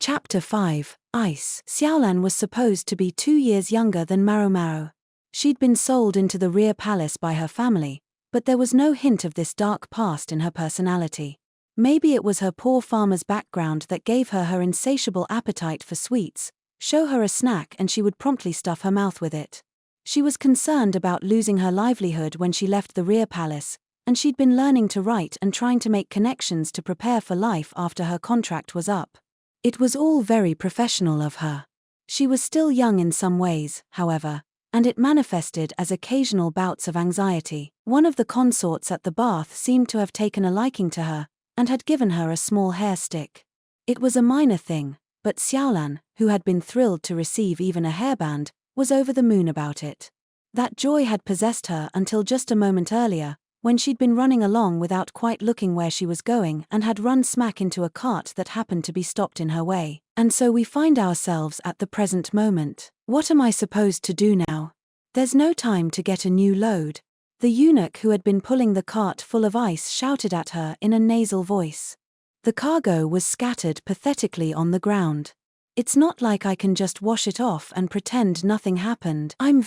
Chapter 5, Ice. Xiaolan was supposed to be 2 years younger than Maomao. She'd been sold into the rear palace by her family, but there was no hint of this dark past in her personality. Maybe it was her poor farmer's background that gave her her insatiable appetite for sweets. Show her a snack and she would promptly stuff her mouth with it. She was concerned about losing her livelihood when she left the rear palace, and she'd been learning to write and trying to make connections to prepare for life after her contract was up. It was all very professional of her. She was still young in some ways, however, and it manifested as occasional bouts of anxiety. One of the consorts at the bath seemed to have taken a liking to her, and had given her a small hair stick. It was a minor thing, but Xiaolan, who had been thrilled to receive even a hairband, was over the moon about it. That joy had possessed her until just a moment earlier, when she'd been running along without quite looking where she was going and had run smack into a cart that happened to be stopped in her way. And so we find ourselves at the present moment. What am I supposed to do now? There's no time to get a new load. The eunuch who had been pulling the cart full of ice shouted at her in a nasal voice. The cargo was scattered pathetically on the ground. It's not like I can just wash it off and pretend nothing happened. I'm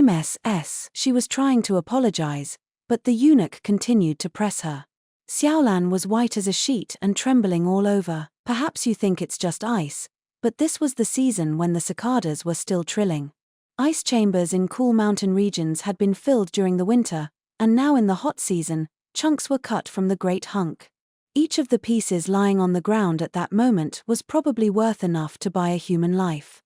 SS. She was trying to apologize, but the eunuch continued to press her. Xiaolan was white as a sheet and trembling all over. Perhaps you think it's just ice, but this was the season when the cicadas were still trilling. Ice chambers in cool mountain regions had been filled during the winter, and now in the hot season, chunks were cut from the great hunk. Each of the pieces lying on the ground at that moment was probably worth enough to buy a human life.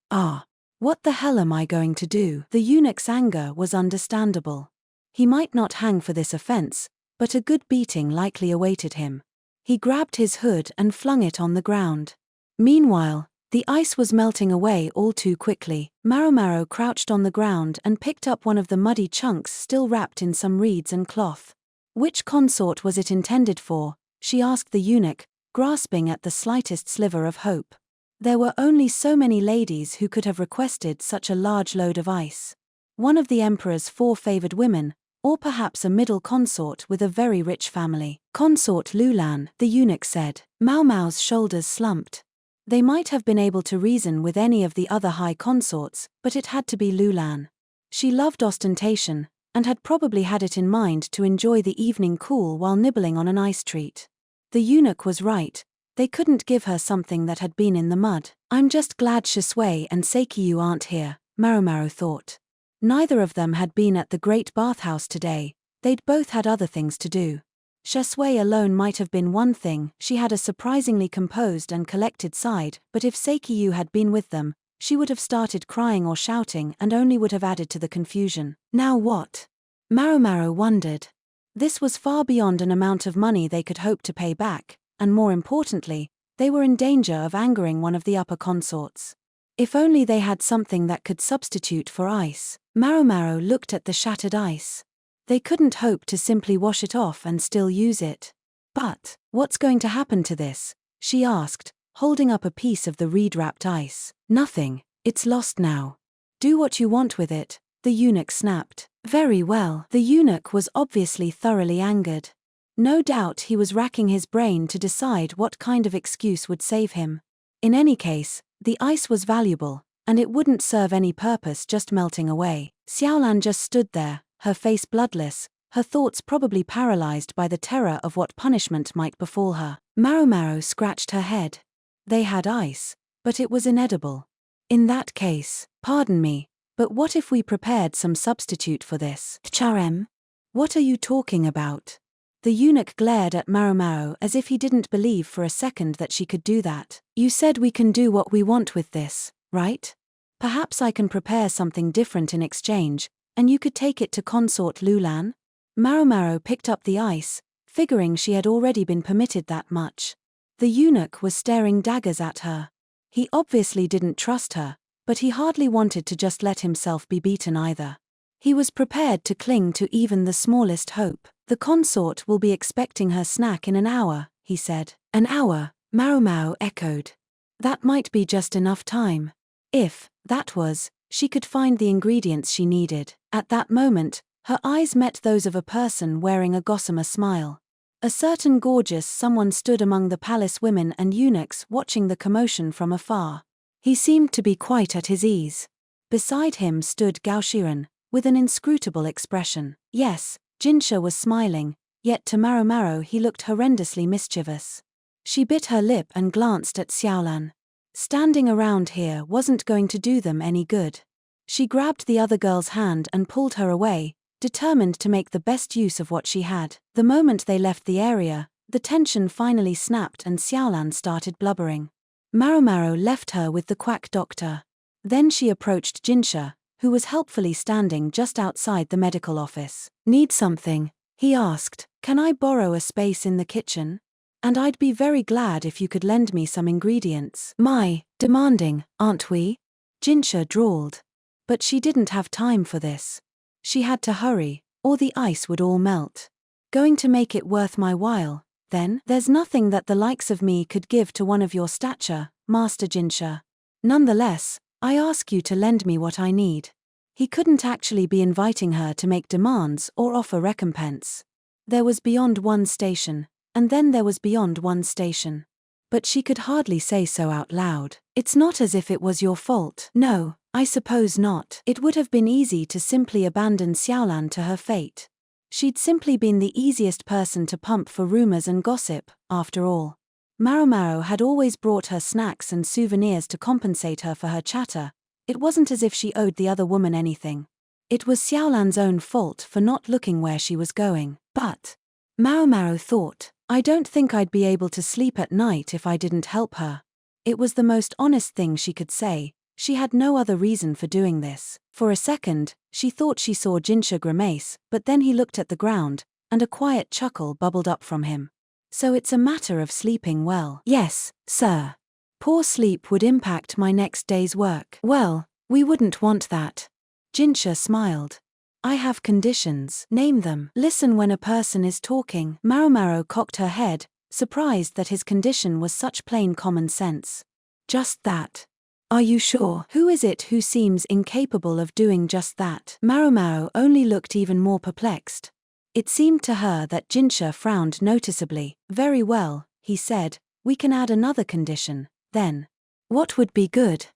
What the hell am I going to do? The eunuch's anger was understandable. He might not hang for this offense, but a good beating likely awaited him. He grabbed his hood and flung it on the ground. Meanwhile, the ice was melting away all too quickly. Maomao crouched on the ground and picked up one of the muddy chunks still wrapped in some reeds and cloth. Which consort was it intended for? She asked the eunuch, grasping at the slightest sliver of hope. There were only so many ladies who could have requested such a large load of ice. One of the emperor's 4 favored women, or perhaps a middle consort with a very rich family. Consort Lulan, the eunuch said. Maomao's shoulders slumped. They might have been able to reason with any of the other high consorts, but it had to be Lulan. She loved ostentation, and had probably had it in mind to enjoy the evening cool while nibbling on an ice treat. The eunuch was right. They couldn't give her something that had been in the mud. I'm just glad Shisui and Seikiyu aren't here, Maomao thought. Neither of them had been at the great bathhouse today. They'd both had other things to do. Shisui alone might have been one thing. She had a surprisingly composed and collected side, but if Seikiyu had been with them, she would have started crying or shouting and only would have added to the confusion. Now what? Maomao wondered. This was far beyond an amount of money they could hope to pay back, and more importantly, they were in danger of angering one of the upper consorts. If only they had something that could substitute for ice. Maomao looked at the shattered ice. They couldn't hope to simply wash it off and still use it. But, what's going to happen to this? She asked, holding up a piece of the reed-wrapped ice. Nothing, it's lost now. Do what you want with it, the eunuch snapped. Very well. The eunuch was obviously thoroughly angered. No doubt he was racking his brain to decide what kind of excuse would save him. In any case, the ice was valuable, and it wouldn't serve any purpose just melting away. Xiaolan just stood there, her face bloodless, her thoughts probably paralyzed by the terror of what punishment might befall her. Maomao scratched her head. They had ice, but it was inedible. In that case, pardon me, but what if we prepared some substitute for this? Charem? What are you talking about? The eunuch glared at Maomao as if he didn't believe for a second that she could do that. You said we can do what we want with this, right? Perhaps I can prepare something different in exchange, and you could take it to consort Lulan? Maomao picked up the ice, figuring she had already been permitted that much. The eunuch was staring daggers at her. He obviously didn't trust her, but he hardly wanted to just let himself be beaten either. He was prepared to cling to even the smallest hope. The consort will be expecting her snack in an hour, he said. An hour, Maomao echoed. That might be just enough time. If, that was, she could find the ingredients she needed. At that moment, her eyes met those of a person wearing a gossamer smile. A certain gorgeous someone stood among the palace women and eunuchs watching the commotion from afar. He seemed to be quite at his ease. Beside him stood Gaoshiren, with an inscrutable expression. Yes, Jinshi was smiling, yet to Maomao he looked horrendously mischievous. She bit her lip and glanced at Xiaolan. Standing around here wasn't going to do them any good. She grabbed the other girl's hand and pulled her away, determined to make the best use of what she had. The moment they left the area, the tension finally snapped and Xiaolan started blubbering. Maomao left her with the quack doctor. Then she approached Jinshi, who was helpfully standing just outside the medical office. "Need something?" he asked. "Can I borrow a space in the kitchen? And I'd be very glad if you could lend me some ingredients." "My, demanding, aren't we?" Jinshi drawled. But she didn't have time for this. She had to hurry, or the ice would all melt. "Going to make it worth my while, then?" "There's nothing that the likes of me could give to one of your stature, Master Jinshi. Nonetheless, I ask you to lend me what I need." He couldn't actually be inviting her to make demands or offer recompense. There was beyond one station, and then there was beyond one station. But she could hardly say so out loud. "It's not as if it was your fault." "No, I suppose not." It would have been easy to simply abandon Xiaolan to her fate. She'd simply been the easiest person to pump for rumors and gossip, after all. Maomao had always brought her snacks and souvenirs to compensate her for her chatter. It wasn't as if she owed the other woman anything. It was Xiaolan's own fault for not looking where she was going. But Maomao thought, "I don't think I'd be able to sleep at night if I didn't help her." It was the most honest thing she could say. She had no other reason for doing this. For a second, she thought she saw Jinshi grimace, but then he looked at the ground, and a quiet chuckle bubbled up from him. "So it's a matter of sleeping well." "Yes, sir. Poor sleep would impact my next day's work." "Well, we wouldn't want that." Jinshi smiled. "I have conditions." "Name them." "Listen when a person is talking." Maomao cocked her head, surprised that his condition was such plain common sense. "Just that." "Are you sure?" "Who is it who seems incapable of doing just that?" Maomao only looked even more perplexed. It seemed to her that Jinshi frowned noticeably. "Very well," he said, "we can add another condition, then." "What would be good?"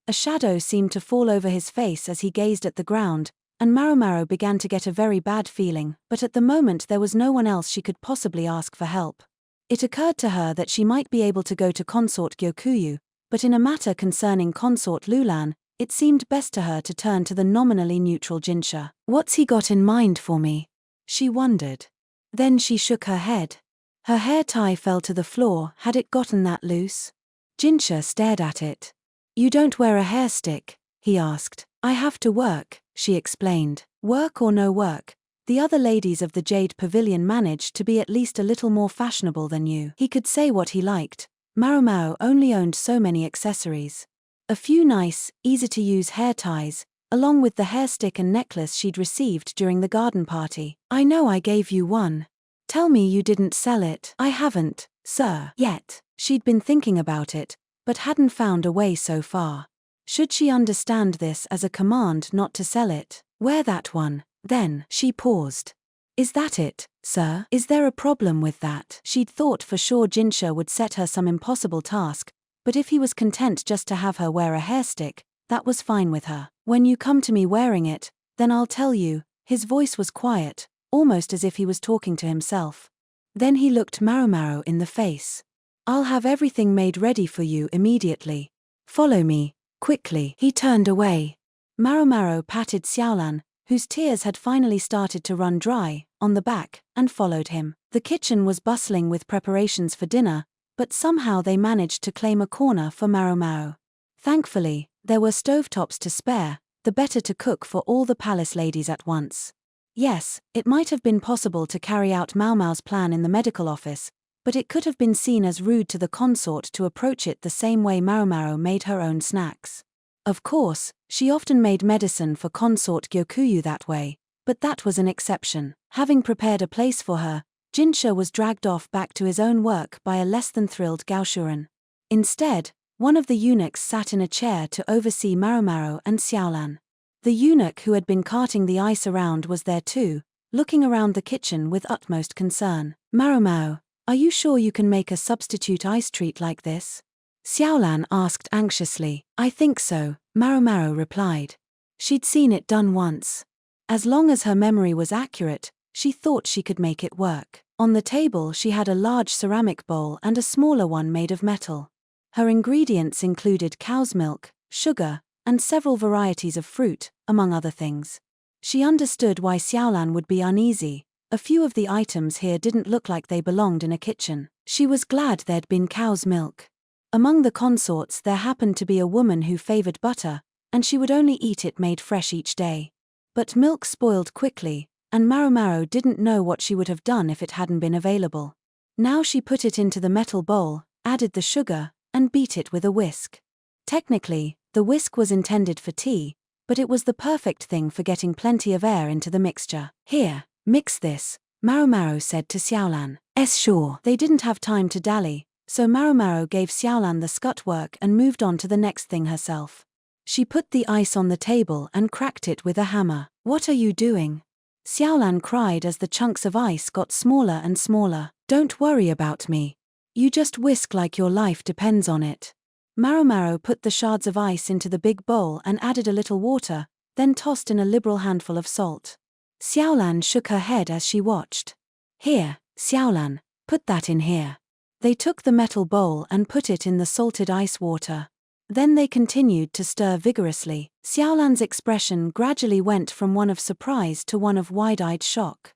A shadow seemed to fall over his face as he gazed at the ground, and Maomao began to get a very bad feeling, but at the moment there was no one else she could possibly ask for help. It occurred to her that she might be able to go to consort Gyokuyu, but in a matter concerning consort Lulan, it seemed best to her to turn to the nominally neutral Jinshi. "What's he got in mind for me?" she wondered. Then she shook her head. Her hair tie fell to the floor. Had it gotten that loose? Jinshi stared at it. "You don't wear a hair stick?" he asked. "I have to work," she explained. Work or no work, the other ladies of the Jade Pavilion managed to be at least a little more fashionable than you. He could say what he liked. Maomao only owned so many accessories. A few nice, easy-to-use hair ties, along with the hair stick and necklace she'd received during the garden party. "I know I gave you one. Tell me you didn't sell it." "I haven't, sir, yet." She'd been thinking about it, but hadn't found a way so far. Should she understand this as a command not to sell it? "Wear that one, then." She paused. "Is that it, sir? Is there a problem with that?" She'd thought for sure Jinshi would set her some impossible task, but if he was content just to have her wear a hair stick, that was fine with her. "When you come to me wearing it, then I'll tell you." His voice was quiet, almost as if he was talking to himself. Then he looked Maomao in the face. "I'll have everything made ready for you immediately. Follow me, quickly." He turned away. Maomao patted Xiaolan, whose tears had finally started to run dry, on the back, and followed him. The kitchen was bustling with preparations for dinner, but somehow they managed to claim a corner for Maomao. Thankfully, there were stovetops to spare, the better to cook for all the palace ladies at once. Yes, it might have been possible to carry out Maomao's plan in the medical office, but it could have been seen as rude to the consort to approach it the same way Maomao made her own snacks. Of course, she often made medicine for consort Gyokuyu that way, but that was an exception. Having prepared a place for her, Jinshi was dragged off back to his own work by a less than thrilled Gaoshiren. Instead, one of the eunuchs sat in a chair to oversee Maomao and Xiaolan. The eunuch who had been carting the ice around was there too, looking around the kitchen with utmost concern. Maomao, are you sure you can make a substitute ice treat like this? Xiaolan asked anxiously. I think so, Maomao replied. She'd seen it done once. As long as her memory was accurate, she thought she could make it work. On the table she had a large ceramic bowl and a smaller one made of metal. Her ingredients included cow's milk, sugar, and several varieties of fruit, among other things. She understood why Xiaolan would be uneasy. A few of the items here didn't look like they belonged in a kitchen. She was glad there'd been cow's milk. Among the consorts there happened to be a woman who favored butter, and she would only eat it made fresh each day. But milk spoiled quickly, and Maomao didn't know what she would have done if it hadn't been available. Now she put it into the metal bowl, added the sugar, and beat it with a whisk. Technically, the whisk was intended for tea, but it was the perfect thing for getting plenty of air into the mixture. Here, mix this, Maomao said to Xiaolan. Sure. They didn't have time to dally, so Maomao gave Xiaolan the scut work and moved on to the next thing herself. She put the ice on the table and cracked it with a hammer. What are you doing? Xiaolan cried as the chunks of ice got smaller and smaller. Don't worry about me. You just whisk like your life depends on it. Maomao put the shards of ice into the big bowl and added a little water, then tossed in a liberal handful of salt. Xiaolan shook her head as she watched. Here, Xiaolan, put that in here. They took the metal bowl and put it in the salted ice water. Then they continued to stir vigorously. Xiaolan's expression gradually went from one of surprise to one of wide-eyed shock.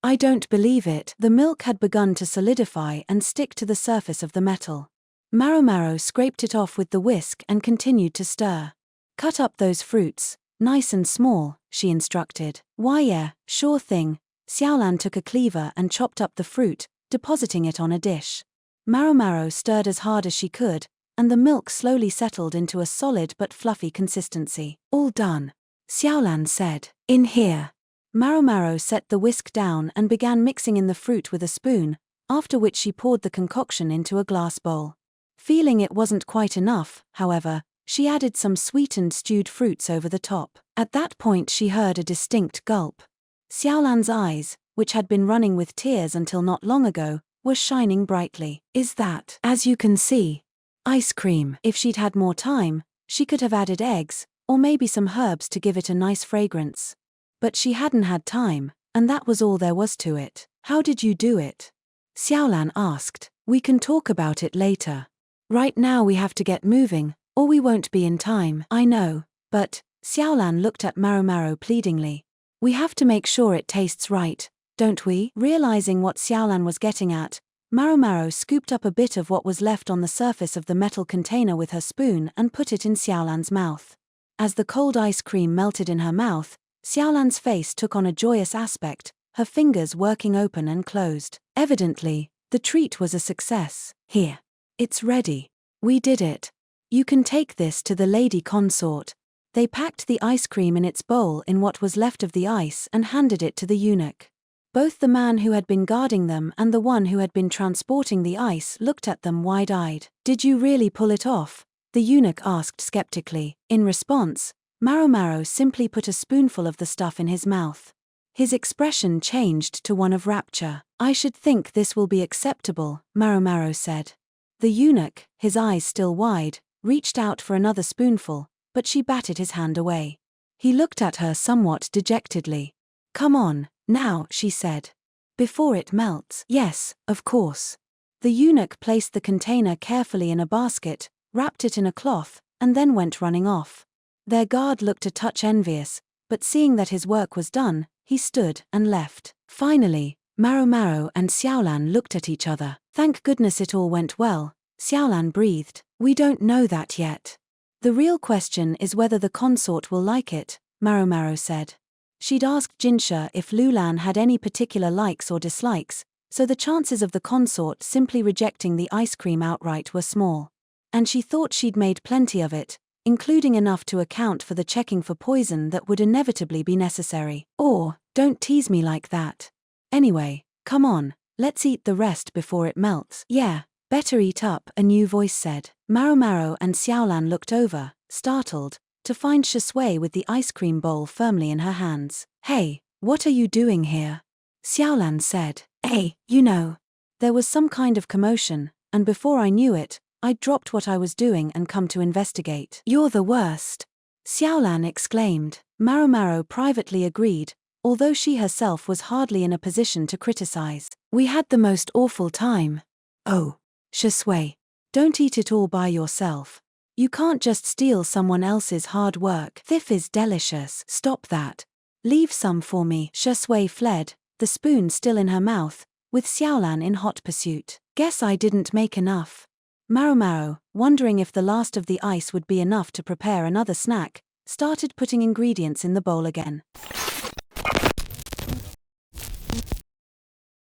I don't believe it. The milk had begun to solidify and stick to the surface of the metal. Maomao scraped it off with the whisk and continued to stir. Cut up those fruits, nice and small, she instructed. Why yeah, sure thing. Xiaolan took a cleaver and chopped up the fruit, depositing it on a dish. Maomao stirred as hard as she could, and the milk slowly settled into a solid but fluffy consistency. All done, Xiaolan said. In here. Maomao set the whisk down and began mixing in the fruit with a spoon, after which she poured the concoction into a glass bowl. Feeling it wasn't quite enough, however, she added some sweetened stewed fruits over the top. At that point she heard a distinct gulp. Xiaolan's eyes, which had been running with tears until not long ago, were shining brightly. Is that, as you can see, ice cream? If she'd had more time, she could have added eggs, or maybe some herbs to give it a nice fragrance. But she hadn't had time, and that was all there was to it. How did you do it? Xiaolan asked. We can talk about it later. Right now we have to get moving, or we won't be in time. I know, but, Xiaolan looked at Maomao pleadingly. We have to make sure it tastes right, don't we? Realizing what Xiaolan was getting at, Maomao scooped up a bit of what was left on the surface of the metal container with her spoon and put it in Xiaolan's mouth. As the cold ice cream melted in her mouth, Xiaolan's face took on a joyous aspect, her fingers working open and closed. Evidently, the treat was a success. Here. It's ready. We did it. You can take this to the lady consort. They packed the ice cream in its bowl in what was left of the ice and handed it to the eunuch. Both the man who had been guarding them and the one who had been transporting the ice looked at them wide-eyed. Did you really pull it off? The eunuch asked skeptically. In response, Maomao simply put a spoonful of the stuff in his mouth. His expression changed to one of rapture. I should think this will be acceptable, Maomao said. The eunuch, his eyes still wide, reached out for another spoonful, but she batted his hand away. He looked at her somewhat dejectedly. Come on, now, she said. Before it melts. Yes, of course. The eunuch placed the container carefully in a basket, wrapped it in a cloth, and then went running off. Their guard looked a touch envious, but seeing that his work was done, he stood and left. Finally, Maomao and Xiaolan looked at each other. Thank goodness it all went well, Xiaolan breathed. We don't know that yet. The real question is whether the consort will like it, Maomao said. She'd asked Jinshi if Lulan had any particular likes or dislikes, so the chances of the consort simply rejecting the ice cream outright were small. And she thought she'd made plenty of it, including enough to account for the checking for poison that would inevitably be necessary. Or, don't tease me like that. Anyway, come on, let's eat the rest before it melts. Yeah, better eat up, a new voice said. Maomao and Xiaolan looked over, startled, to find Shisui with the ice cream bowl firmly in her hands. Hey, What are you doing here? Xiaolan said. Hey, you know. There was some kind of commotion, and before I knew it, I'd dropped what I was doing and come to investigate. You're the worst. Xiaolan exclaimed. Maomao privately agreed, although she herself was hardly in a position to criticize. We had the most awful time. Oh, Shui. Don't eat it all by yourself. You can't just steal someone else's hard work. This is delicious. Stop that. Leave some for me. Shui fled, the spoon still in her mouth, with Xiaolan in hot pursuit. Guess I didn't make enough. Maomao, wondering if the last of the ice would be enough to prepare another snack, started putting ingredients in the bowl again.